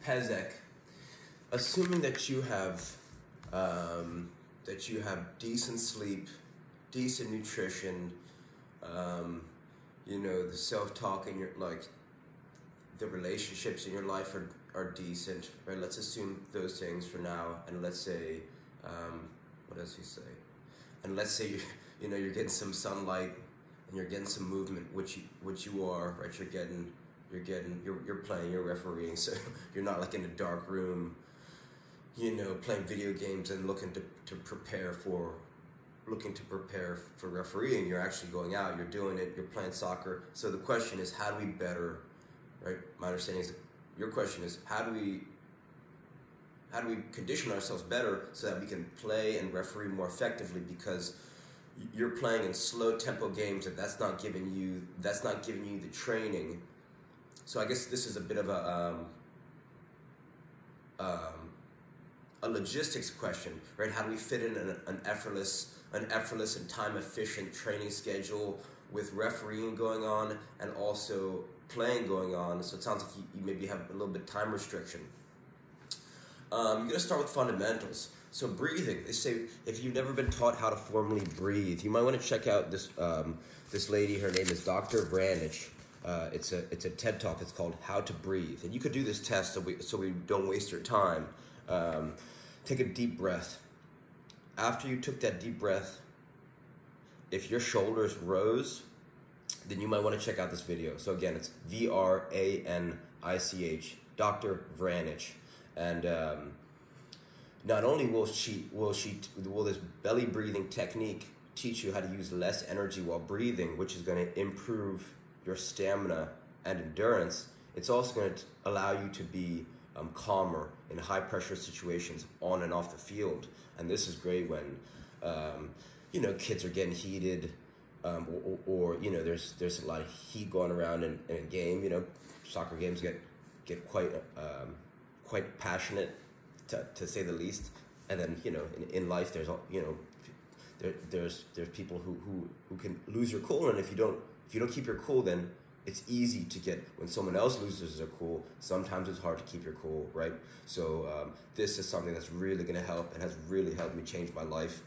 Hezek, assuming that you have decent sleep, decent nutrition, you know, the self-talk in your, like, the relationships in your life are decent, right? Let's assume those things for now, and let's say, what does he say? And let's say you know you're getting some sunlight and you're getting some movement, which you are, right? You're playing, you're refereeing, so you're not like in a dark room, you know, playing video games and looking to prepare for refereeing. You're actually going out, you're doing it, you're playing soccer. So the question is, how do we better, right? My understanding is, your question is, how do we condition ourselves better so that we can play and referee more effectively? Because you're playing in slow tempo games, and that's not giving you the training. So I guess this is a bit of a logistics question, right? How do we fit in an effortless and time efficient training schedule with refereeing going on and also playing going on? So it sounds like you maybe have a little bit time restriction. You're gonna start with fundamentals. So breathing. They say if you've never been taught how to formally breathe, you might want to check out this this lady. Her name is Dr. Vranich. It's a TED Talk. It's called How to Breathe, and you could do this test so we don't waste your time. Take a deep breath. After you took that deep breath, if your shoulders rose, then you might want to check out this video. So again, it's Vranich, Dr. Vranich, and not only will this belly breathing technique teach you how to use less energy while breathing, which is going to improve your stamina and endurance, it's also going to allow you to be calmer in high pressure situations on and off the field. And this is great when you know, kids are getting heated, or you know, there's a lot of heat going around in a game. You know, soccer games get quite passionate, to say the least. And then, you know, in life there's, you know, there's people who can lose your cool, and if you don't keep your cool, then it's easy to get, when someone else loses their cool, sometimes it's hard to keep your cool, right? So this is something that's really going to help and has really helped me change my life.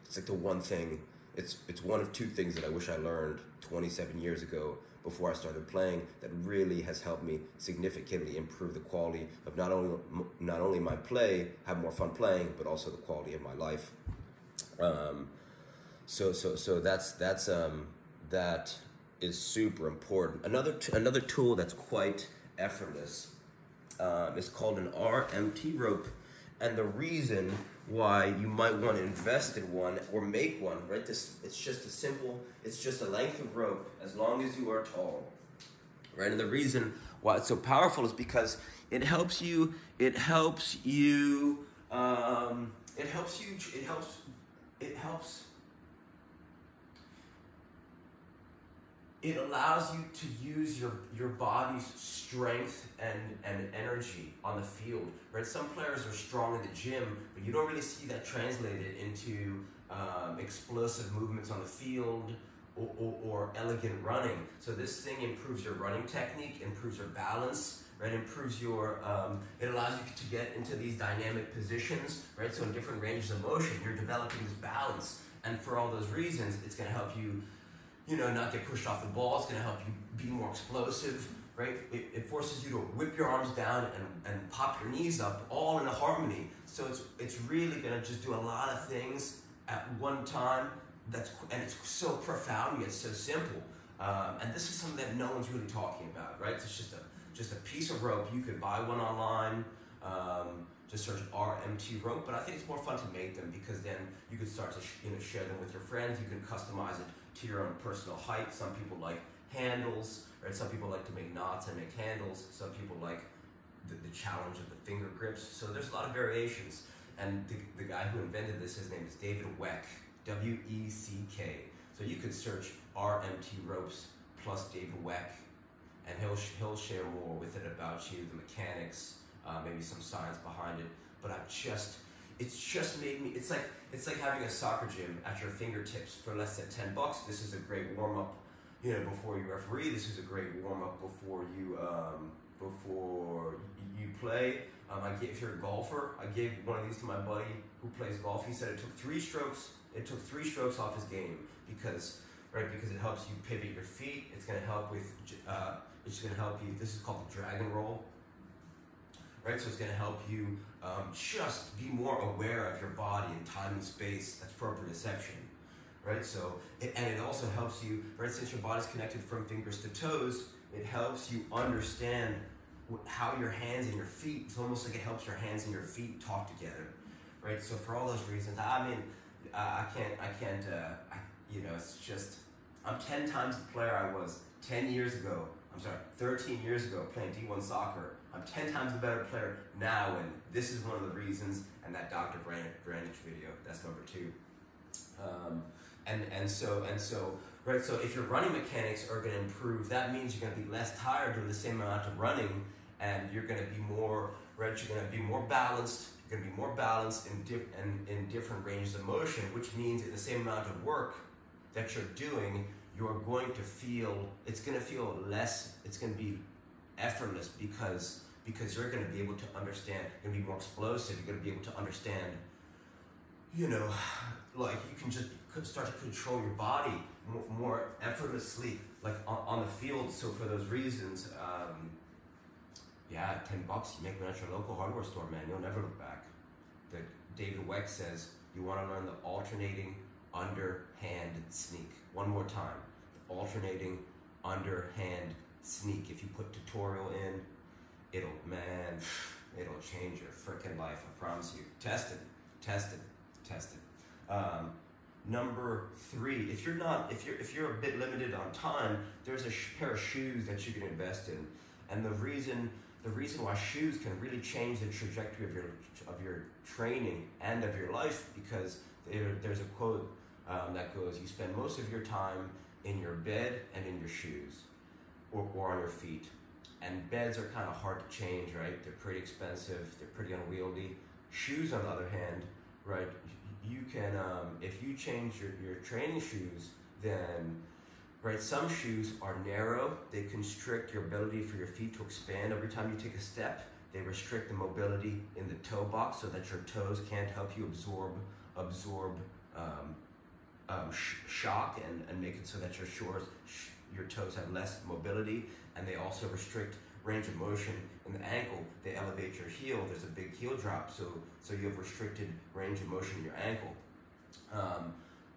It's like the one thing, it's one of two things that I wish I learned 27 years ago before I started playing, that really has helped me significantly improve the quality of not only my play, have more fun playing, but also the quality of my life. So that is super important. Another tool that's quite effortless is called an RMT rope, and the reason why you might want to invest in one or make one, right? It's just a length of rope as long as you are tall, right? And the reason why it's so powerful is because it helps. It allows you to use your body's strength and energy on the field, right? Some players are strong in the gym, but you don't really see that translated into explosive movements on the field or elegant running. So this thing improves your running technique, improves your balance, right? Improves your, it allows you to get into these dynamic positions, right? So in different ranges of motion, you're developing this balance. And for all those reasons, it's gonna help you, you know, not get pushed off the ball. It's going to help you be more explosive, right? It forces you to whip your arms down and pop your knees up, all in a harmony. So it's really going to just do a lot of things at one time. And it's so profound, yet so simple. And this is something that no one's really talking about, right? It's just a piece of rope. You could buy one online. Just search RMT rope, but I think it's more fun to make them, because then you could start to share them with your friends. You can customize it to your own personal height. Some people like handles, right? Some people like to make knots and make handles. Some people like the challenge of the finger grips. So there's a lot of variations. And the guy who invented this, his name is David Weck, W-E-C-K. So you could search RMT ropes plus David Weck, and he'll share more with it about you, the mechanics, maybe some science behind it. But it's just made me, it's like having a soccer gym at your fingertips for less than $10. This is a great warm-up, you know, before you referee. This is a great warm-up before you play, if you're a golfer, I gave one of these to my buddy who plays golf. He said it took 3 strokes. It took 3 strokes off his game because it helps you pivot your feet. It's going to help with, it's going to help you. This is called the dragon roll, right? So it's going to help you just be more aware of your body and time and space. That's proprioception, right? So, and it also helps you, right? Since your body's connected from fingers to toes, it helps you understand how your hands and your feet, it's almost like it helps your hands and your feet talk together, right? So for all those reasons, I mean, it's just, I'm 10 times the player I was 13 years ago playing D1 soccer. I'm 10 times a better player now, and this is one of the reasons, and that Dr. Branich video, that's number 2. Right, so if your running mechanics are going to improve, that means you're going to be less tired doing the same amount of running, and you're going to be more, right, you're going to be more balanced, in different ranges of motion, which means in the same amount of work that you're doing, you're going to feel, it's going to feel less, it's going to be effortless because you're going to be able to understand, you're going to be more explosive, you're going to be able to understand, like you can just start to control your body more effortlessly, like on the field. So for those reasons, $10 you make one at your local hardware store, man, you'll never look back. David Weck says, you want to learn the alternating underhand sneak. One more time, the alternating underhand sneak. If you put tutorial in, it'll change your freaking life, I promise you. Test it. Number 3, if you're a bit limited on time, there's a pair of shoes that you can invest in, and the reason why shoes can really change the trajectory of your training and of your life, because there's a quote that goes, you spend most of your time in your bed and in your shoes, or on your feet. And beds are kind of hard to change, right? They're pretty expensive, they're pretty unwieldy. Shoes, on the other hand, right, you can, if you change your training shoes, then, right, some shoes are narrow, they constrict your ability for your feet to expand. Every time you take a step, they restrict the mobility in the toe box so that your toes can't help you absorb shock and make it so that your toes have less mobility. And they also restrict range of motion in the ankle. They elevate your heel. There's a big heel drop, so you have restricted range of motion in your ankle.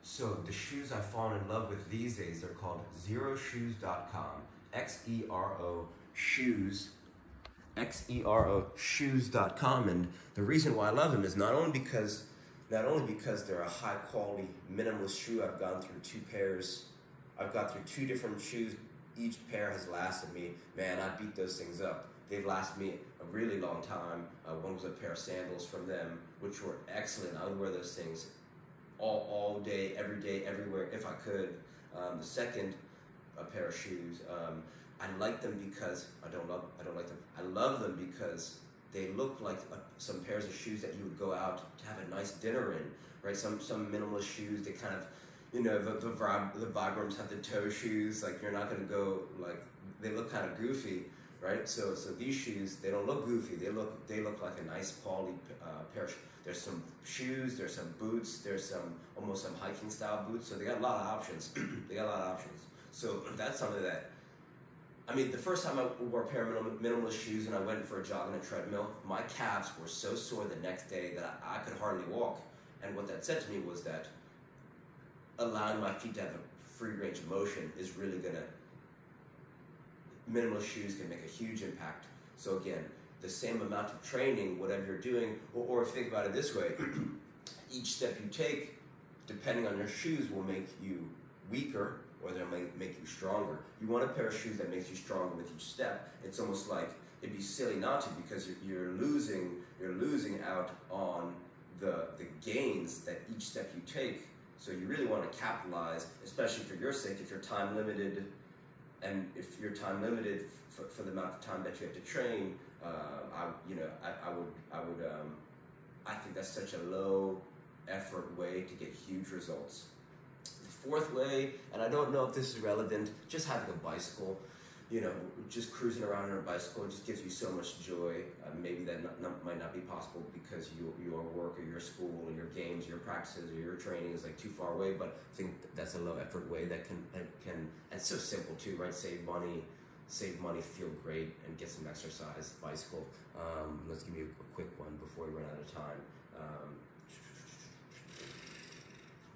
So the shoes I've fallen in love with these days, they're called xeroshoes.com. Xeroshoes.com. And the reason why I love them is not only because they're a high quality minimalist shoe. I've got through 2 different shoes. Each pair has lasted me, man, I beat those things up. They've lasted me a really long time. One was a pair of sandals from them, which were excellent. I would wear those things all day, every day, everywhere, if I could. The second, a pair of shoes. I like them because I love them because they look like some pairs of shoes that you would go out to have a nice dinner in, right? Some minimalist shoes, they kind of, the Vibrams have the toe shoes, like you're not gonna go, like, they look kind of goofy, right? So these shoes, they don't look goofy, they look like a nice quality pair of shoes. There's some shoes, there's some boots, there's almost some hiking style boots, so they got a lot of options. So that's something that, I mean, the first time I wore a pair of minimalist shoes and I went for a jog on a treadmill, my calves were so sore the next day that I could hardly walk. And what that said to me was that allowing my feet to have a free range of motion is really minimalist shoes can make a huge impact. So again, the same amount of training, whatever you're doing, or think about it this way, each step you take, depending on your shoes, will make you weaker or they'll make you stronger. You want a pair of shoes that makes you stronger with each step. It's almost like it'd be silly not to, because you're losing out on the gains that each step you take. So you really want to capitalize, especially for your sake, if you're time limited, and if you're time limited for the amount of time that you have to train. I think that's such a low effort way to get huge results. The fourth way, and I don't know if this is relevant, just having a bicycle. you know, just cruising around on a bicycle just gives you so much joy. Maybe that might not be possible because your work or your school or your games, your practices or your training is like too far away. But I think that's a low effort way that can and it's so simple too, right? Save money, feel great, and get some exercise. Bicycle. Let's give you a quick one before we run out of time.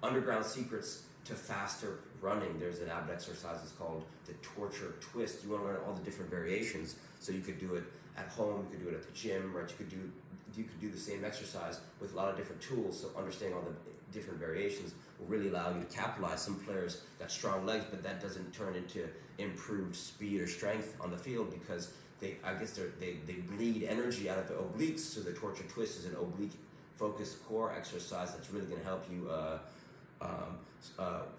Underground secrets to faster running. There's an ab exercise, it's called the torture twist. You want to learn all the different variations, so you could do it at home, you could do it at the gym, right? You could do the same exercise with a lot of different tools. So understanding all the different variations will really allow you to capitalize. Some players got strong legs, but that doesn't turn into improved speed or strength on the field because they bleed energy out of the obliques. So the torture twist is an oblique focused core exercise that's really going to help you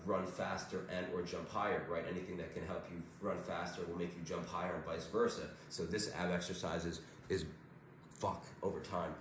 run faster and or jump higher, right? Anything that can help you run faster will make you jump higher and vice versa. So this ab exercise is fuck over time.